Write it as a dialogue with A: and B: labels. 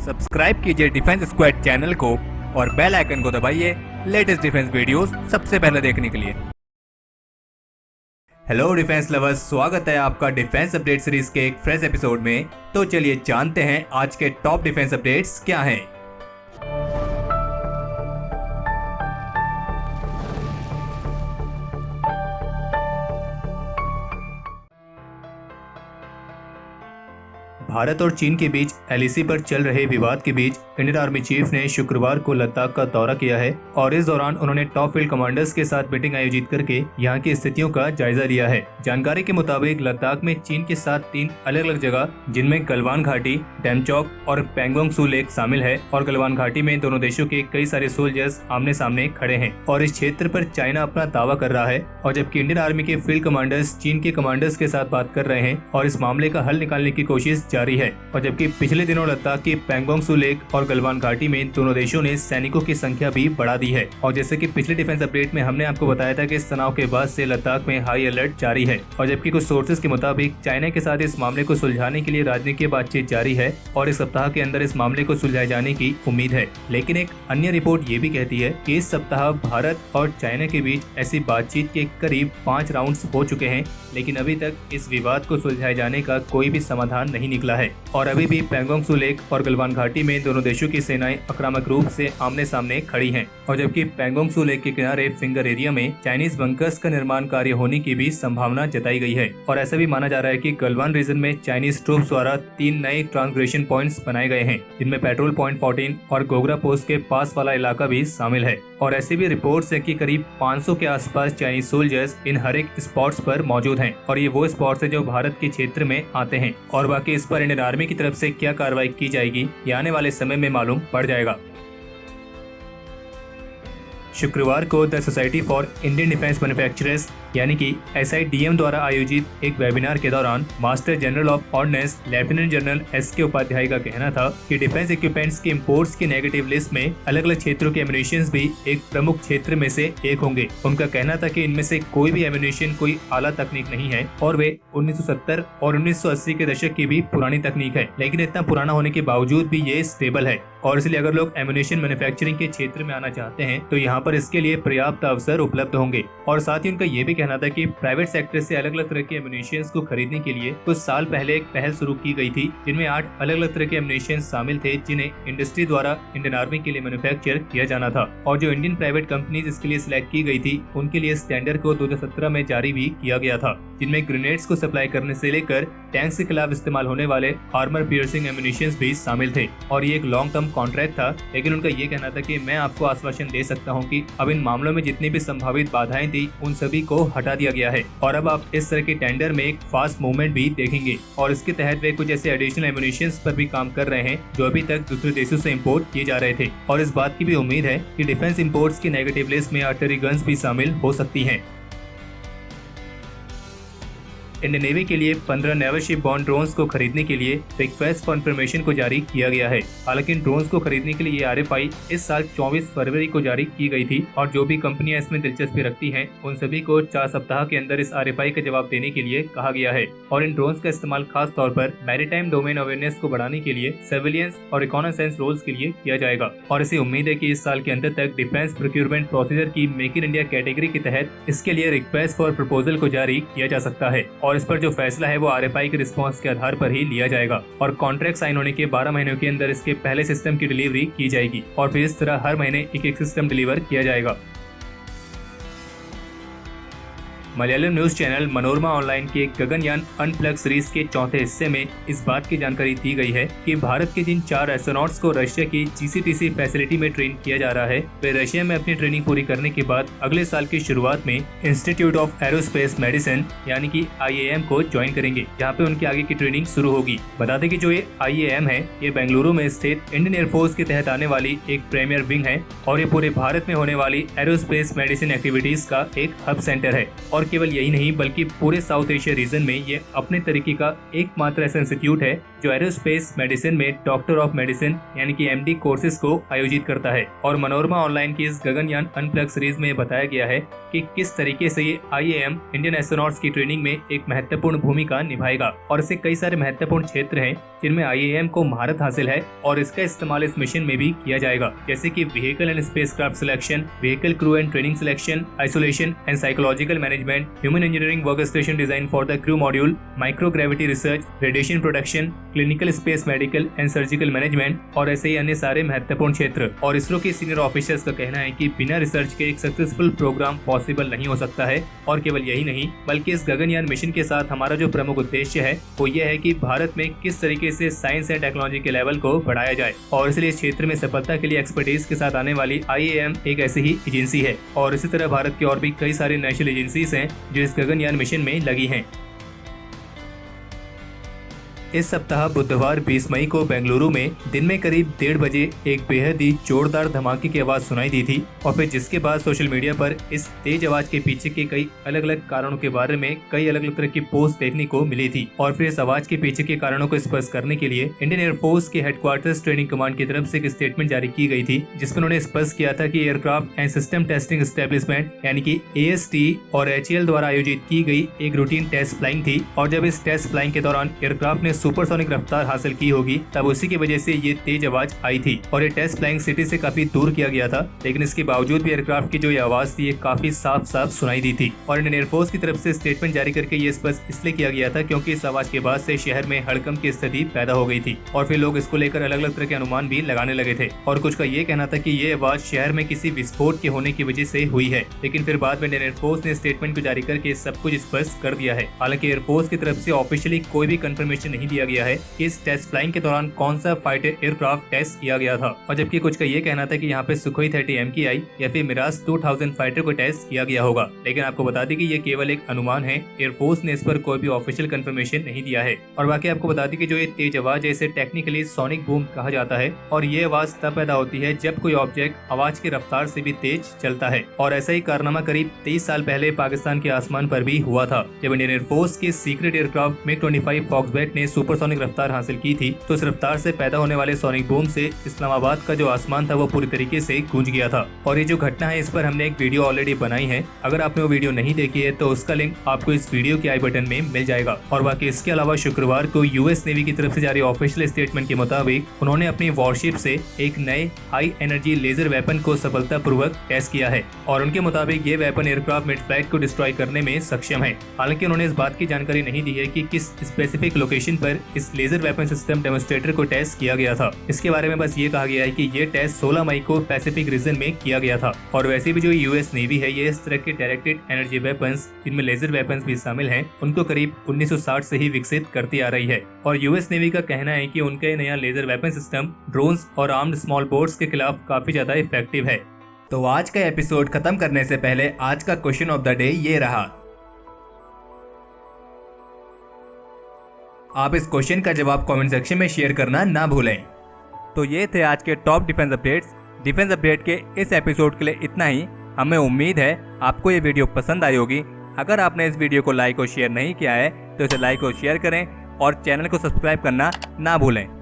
A: Subscribe कीजिए defence squad channel को और बेल आइकन को दबाइए लेटेस्ट डिफेंस वीडियोस सबसे पहले देखने के लिए। हेलो डिफेंस लवर्स, स्वागत है आपका डिफेंस अपडेट सीरीज के एक फ्रेश एपिसोड में। तो चलिए जानते हैं आज के टॉप डिफेंस अपडेट्स क्या हैं। भारत और चीन के बीच एलएसी पर चल रहे विवाद के बीच इंडियन आर्मी चीफ ने शुक्रवार को लद्दाख का दौरा किया है और इस दौरान उन्होंने टॉप फील्ड कमांडर्स के साथ मीटिंग आयोजित करके यहां की स्थितियों का जायजा लिया है। जानकारी के मुताबिक लद्दाख में चीन के साथ 3 अलग अलग जगह जिनमें गलवान घाटी, डेमचौक और पैंगोंग सू लेक शामिल है और गलवान घाटी में दोनों देशों के कई सारे सोल्जर्स आमने सामने खड़े हैं और इस क्षेत्र पर चाइना अपना दावा कर रहा है और जबकि इंडियन आर्मी के फील्ड कमांडर्स चीन के कमांडर्स के साथ बात कर रहे हैं और इस मामले का हल निकालने की कोशिश जारी है। और जबकि पिछले दिनों लद्दाख की पैंगोंग सू लेक और गलवान घाटी में दोनों देशों ने सैनिकों की संख्या भी बढ़ा दी है और जैसे कि पिछले डिफेंस अपडेट में हमने आपको बताया था कि इस तनाव के बाद से लद्दाख में हाई अलर्ट जारी है और जबकि कुछ सोर्सेज के मुताबिक चाइना के साथ इस मामले को सुलझाने के लिए राजनीतिक बातचीत जारी है और इस सप्ताह के अंदर इस मामले को सुलझाए जाने की उम्मीद है। लेकिन एक अन्य रिपोर्ट ये भी कहती है कि इस सप्ताह भारत और चाइना के बीच ऐसी बातचीत के करीब 5 राउंड्स हो चुके हैं, लेकिन अभी तक इस विवाद को सुलझाए जाने का कोई भी समाधान नहीं निकला है और अभी भी पैंगोंग सू लेक और गलवान घाटी में दोनों देशों की सेनाएं आक्रामक रूप से आमने सामने खड़ी हैं और जबकि पैंगोंग सू लेक के किनारे फिंगर एरिया में चाइनीज बंकर्स का निर्माण कार्य होने की भी संभावना जताई गई है और ऐसा भी माना जा रहा है कि गलवान रीजन में चाइनीज ट्रूप्स द्वारा 3 नए ट्रांसग्रेशन पॉइंट्स बनाए गए हैं जिनमें पेट्रोल पॉइंट 14 और गोगरा पोस्ट के पास वाला इलाका भी शामिल है और ऐसी भी रिपोर्ट्स है कि करीब 500 के आसपास चाइनीज सोल्जर्स इन हर एक स्पॉट्स पर मौजूद हैं और ये वो स्पॉट्स है जो भारत के क्षेत्र में आते हैं और बाकी इस पर इंडियन आर्मी की तरफ से क्या कार्रवाई की जाएगी ये आने वाले समय में मालूम पड़ जाएगा। शुक्रवार को the Society for Indian Defence Manufacturers यानी कि SIDM द्वारा आयोजित एक वेबिनार के दौरान Master General of Ordnance Lieutenant General SK Upadhyay का कहना था कि डिफेंस इक्विपमेंट्स के इंपोर्ट्स की नेगेटिव लिस्ट में अलग अलग क्षेत्रों के एम्युनिशंस भी एक प्रमुख क्षेत्र में से एक होंगे। उनका कहना था कि इनमें से कोई भी एम्युनिशन कोई आला तकनीक नहीं है और वे 1970 और 1980 के दशक की भी पुरानी तकनीक है, लेकिन इतना पुराना होने के बावजूद भी ये स्टेबल है और इसलिए अगर लोग एम्युनिशन मैन्युफैक्चरिंग के क्षेत्र में आना चाहते हैं तो यहाँ पर इसके लिए पर्याप्त अवसर उपलब्ध होंगे। और साथ ही उनका ये भी कहना था कि प्राइवेट सेक्टर से अलग अलग तरह के एम्युनिशंस को खरीदने के लिए कुछ साल पहले एक पहल शुरू की गई थी जिनमें 8 अलग अलग तरह के एम्युनिशन शामिल थे जिन्हें इंडस्ट्री द्वारा इंडियन आर्मी के लिए मैन्युफैक्चर किया जाना था और जो इंडियन प्राइवेट कंपनीज इसके लिए सिलेक्ट की गई थी उनके लिए स्टैंडर्ड को 2017 में जारी भी किया गया था जिनमें ग्रेनेड्स को सप्लाई करने से लेकर टैंक्स के खिलाफ इस्तेमाल होने वाले आर्मर पियर्सिंग एम्युनिशंस भी शामिल थे और ये एक लॉन्ग टर्म कॉन्ट्रैक्ट था। लेकिन उनका ये कहना था कि मैं आपको आश्वासन दे सकता हूं कि अब इन मामलों में जितनी भी संभावित बाधाएं थी उन सभी को हटा दिया गया है और अब आप इस तरह के टेंडर में एक फास्ट मूवमेंट भी देखेंगे और इसके तहत वे कुछ ऐसे एडिशनल एम्युनिशंस पर भी काम कर रहे हैं जो अभी तक दूसरे देशों से इंपोर्ट किए जा रहे थे और इस बात की भी उम्मीद है कि डिफेंस इंपोर्ट्स की नेगेटिव लिस्ट में आर्टिलरी गन्स भी शामिल हो सकती हैं। इंडियन नेवी के लिए 15 नेवल शिप बॉर्न ड्रोन्स को खरीदने के लिए रिक्वेस्ट फॉर इन्फॉर्मेशन को जारी किया गया है। हालांकि इन ड्रोन्स को खरीदने के लिए ये RFI इस साल 24 फरवरी को जारी की गई थी और जो भी कंपनियां इसमें दिलचस्पी रखती हैं उन सभी को 4 सप्ताह के अंदर इस RFI का जवाब देने के लिए कहा गया है और इन ड्रोन्स का इस्तेमाल खास तौर पर मैरीटाइम डोमेन अवेयरनेस को बढ़ाने के लिए सर्विलियंस और रिकॉनेसेंस रोल्स के लिए किया जाएगा और इसे उम्मीद है कि इस साल के अंत तक डिफेंस प्रोक्यूरमेंट प्रोसीजर की मेक इन इंडिया कैटेगरी के तहत इसके लिए रिक्वेस्ट फॉर प्रपोजल को जारी किया जा सकता है और इस पर जो फैसला है वो RFI के रिस्पांस के आधार पर ही लिया जाएगा और कॉन्ट्रैक्ट साइन होने के 12 महीनों के अंदर इसके पहले सिस्टम की डिलीवरी की जाएगी और फिर इस तरह हर महीने एक सिस्टम डिलीवर किया जाएगा। Malayalam news channel Manorama online के गगनयान अनप्लग सीरीज के चौथे हिस्से में इस बात की जानकारी दी गई है कि भारत के जिन 4 एस्ट्रोनॉट्स को रशिया की GCTC फैसिलिटी में ट्रेन किया जा रहा है वे रशिया में अपनी ट्रेनिंग पूरी करने के बाद अगले साल की शुरुआत में इंस्टीट्यूट ऑफ एरोस्पेस मेडिसिन यानी कि IAM को ज्वाइन करेंगे जहाँ पे उनकी आगे की ट्रेनिंग शुरू होगी। बता दें कि जो ये IAM है ये बेंगलुरु में स्थित इंडियन एयरफोर्स के तहत आने वाली एक प्रीमियर विंग है और ये पूरे भारत में होने वाली एरोस्पेस मेडिसिन एक्टिविटीज का एक हब सेंटर है और केवल यही नहीं बल्कि पूरे साउथ एशिया रीजन में ये अपने तरीके का एकमात्र ऐसा इंस्टीट्यूट है जो एरोस्पेस मेडिसिन में डॉक्टर ऑफ मेडिसिन यानी कि MD कोर्सेज को आयोजित करता है। और मनोरमा ऑनलाइन की इस गगनयान अनप्लग सीरीज में बताया गया है कि किस तरीके से ये IAM इंडियन एस्ट्रोनॉट्स की ट्रेनिंग में एक महत्वपूर्ण भूमिका निभाएगा। और इससे कई सारे महत्वपूर्ण क्षेत्र हैं जिनमें IAM को महारत हासिल है और इसका इस्तेमाल इस मिशन में भी किया जाएगा, जैसे कि vehicle and spacecraft selection, vehicle crew and training selection, isolation and psychological management, human engineering work station design for the crew module, microgravity research, radiation production, clinical space medical and surgical management और ऐसे ही अन्य सारे महत्वपूर्ण क्षेत्र। और इसरो के senior officers का कहना है कि बिना रिसर्च के एक सक्सेसफुल प्रोग्राम पॉसिबल नहीं हो सकता है। और केवल यही नहीं बल्कि इस गगनयान मिशन के साथ हमारा जो प्रमुख उद्देश्य है वो ये है कि भारत में किस तरीके से साइंस एंड टेक्नोलॉजी के लेवल को बढ़ाया जाए। और इसलिए इस क्षेत्र में सफलता के लिए एक्सपर्टीज के साथ आने वाली IAM एक ऐसी ही एजेंसी है। और इसी तरह भारत की और भी कई सारी नेशनल एजेंसीज हैं जो इस गगनयान मिशन में लगी हैं। इस सप्ताह बुधवार 20 मई को बेंगलुरु में दिन में करीब 1:30 बजे एक बेहद ही जोरदार धमाके की आवाज सुनाई दी थी। और फिर जिसके बाद सोशल मीडिया पर इस तेज आवाज के पीछे के कई अलग अलग कारणों के बारे में कई अलग अलग तरह की पोस्ट देखने को मिली थी। और फिर इस आवाज के पीछे के कारणों को स्पष्ट करने के लिए इंडियन एयरफोर्स के हेडक्वार्टर्स ट्रेनिंग कमांड की तरफ से एक स्टेटमेंट जारी की गई थी, जिसमें उन्होंने स्पष्ट किया था कि aircraft and system testing establishment यानी कि AST और HAL द्वारा आयोजित की गई एक रूटीन टेस्ट फ्लाइंग थी। और जब इस टेस्ट फ्लाइंग के दौरान एयरक्राफ्ट ने सुपरसोनिक रफ्तार हासिल की होगी तब उसी की वजह से ये तेज आवाज आई थी। और ये टेस्ट फ्लाइंग सिटी से काफी दूर किया गया था, लेकिन इसके बावजूद भी एयरक्राफ्ट की जो ये आवाज थी ये काफी साफ साफ सुनाई दी थी। और इंडियन एयरफोर्स की तरफ से स्टेटमेंट जारी करके ये स्पष्ट इसलिए किया गया था क्योंकि इस आवाज के बाद से शहर में हड़कंप की स्थिति पैदा हो गई थी। और फिर लोग इसको लेकर अलग अलग तरह के अनुमान भी लगाने लगे थे। और कुछ का ये कहना था कि ये आवाज शहर में किसी विस्फोट के होने की वजह से हुई है, लेकिन फिर बाद में इंडियन एयरफोर्स ने स्टेटमेंट को जारी करके सब कुछ स्पष्ट कर दिया है। हालांकि एयरफोर्स की तरफ से ऑफिशियली कोई भी कंफर्मेशन नहीं दिया गया है कि इस टेस्ट फ्लाइंग के दौरान कौन सा फाइटर एयरक्राफ्ट टेस्ट किया गया था। और जबकि कुछ का ये कहना था कि यहाँ पे सुखोई 30 MKI या फिर मिराज 2000 फाइटर को टेस्ट किया गया होगा, लेकिन आपको बता दें कि ये केवल एक अनुमान है। एयरफोर्स ने इस पर कोई भी ऑफिशियल कंफर्मेशन नहीं दिया है। और बाकी आपको बता दें कि जो ये तेज आवाज है इसे टेक्निकली सोनिक बूम कहा जाता है। और ये आवाज तब पैदा होती है जब कोई ऑब्जेक्ट आवाज की रफ्तार से भी तेज चलता है। और ऐसा ही कारनामा करीब 23 साल पहले पाकिस्तान के आसमान पर भी हुआ था, जब इंडियन एयरफोर्स की सीक्रेट एयरक्राफ्ट MiG-25 फॉक्सबैट ने सुपरसोनिक रफ्तार हासिल की थी। तो इस रफ्तार से पैदा होने वाले सोनिक बूम से इस्लामाबाद का जो आसमान था वो पूरी तरीके से गूंज गया था। और ये जो घटना है इस पर हमने एक वीडियो ऑलरेडी बनाई है, अगर आपने वो वीडियो नहीं देखी है तो उसका लिंक आपको इस वीडियो के आई बटन में मिल जाएगा। और बाकी इसके अलावा शुक्रवार को US नेवी की तरफ से जारी ऑफिशियल स्टेटमेंट के मुताबिक उन्होंने अपनी वॉरशिप से एक नए हाई एनर्जी लेजर वेपन को सफलतापूर्वक टेस्ट किया है। और उनके मुताबिक ये वेपन एयरक्राफ्ट मिड फ्लाइट को डिस्ट्रॉय करने में सक्षम है। हालांकि उन्होंने इस बात की जानकारी नहीं दी है कि किस स्पेसिफिक लोकेशन पर इस लेजर वेपन सिस्टम डेमोन्स्ट्रेटर को टेस्ट किया गया था। इसके बारे में बस ये कहा गया है कि ये टेस्ट 16 मई को पैसिफिक रीजन में किया गया था। और वैसे भी जो US नेवी है ये इस तरह के डायरेक्टेड एनर्जी वेपन्स जिनमें लेजर वेपन्स भी शामिल हैं उनको करीब 1960 से ही विकसित करती आ रही है। और US नेवी का कहना है कि उनका ये नया लेजर वेपन सिस्टम ड्रोन्स और आर्म्ड स्मॉल बोट्स के खिलाफ काफी ज्यादा इफेक्टिव है।
B: तो आज का एपिसोड खत्म करने से पहले आज का क्वेश्चन ऑफ द डे ये रहा। आप इस क्वेश्चन का जवाब कमेंट सेक्शन में शेयर करना ना भूलें। तो ये थे आज के top defence updates. Defence update के इस एपिसोड के लिए इतना ही। हमें उम्मीद है आपको ये वीडियो पसंद आई होगी। अगर आपने इस वीडियो को लाइक और शेयर नहीं किया है तो इसे लाइक और शेयर करें और चैनल को सब्सक्राइब करना ना भूलें।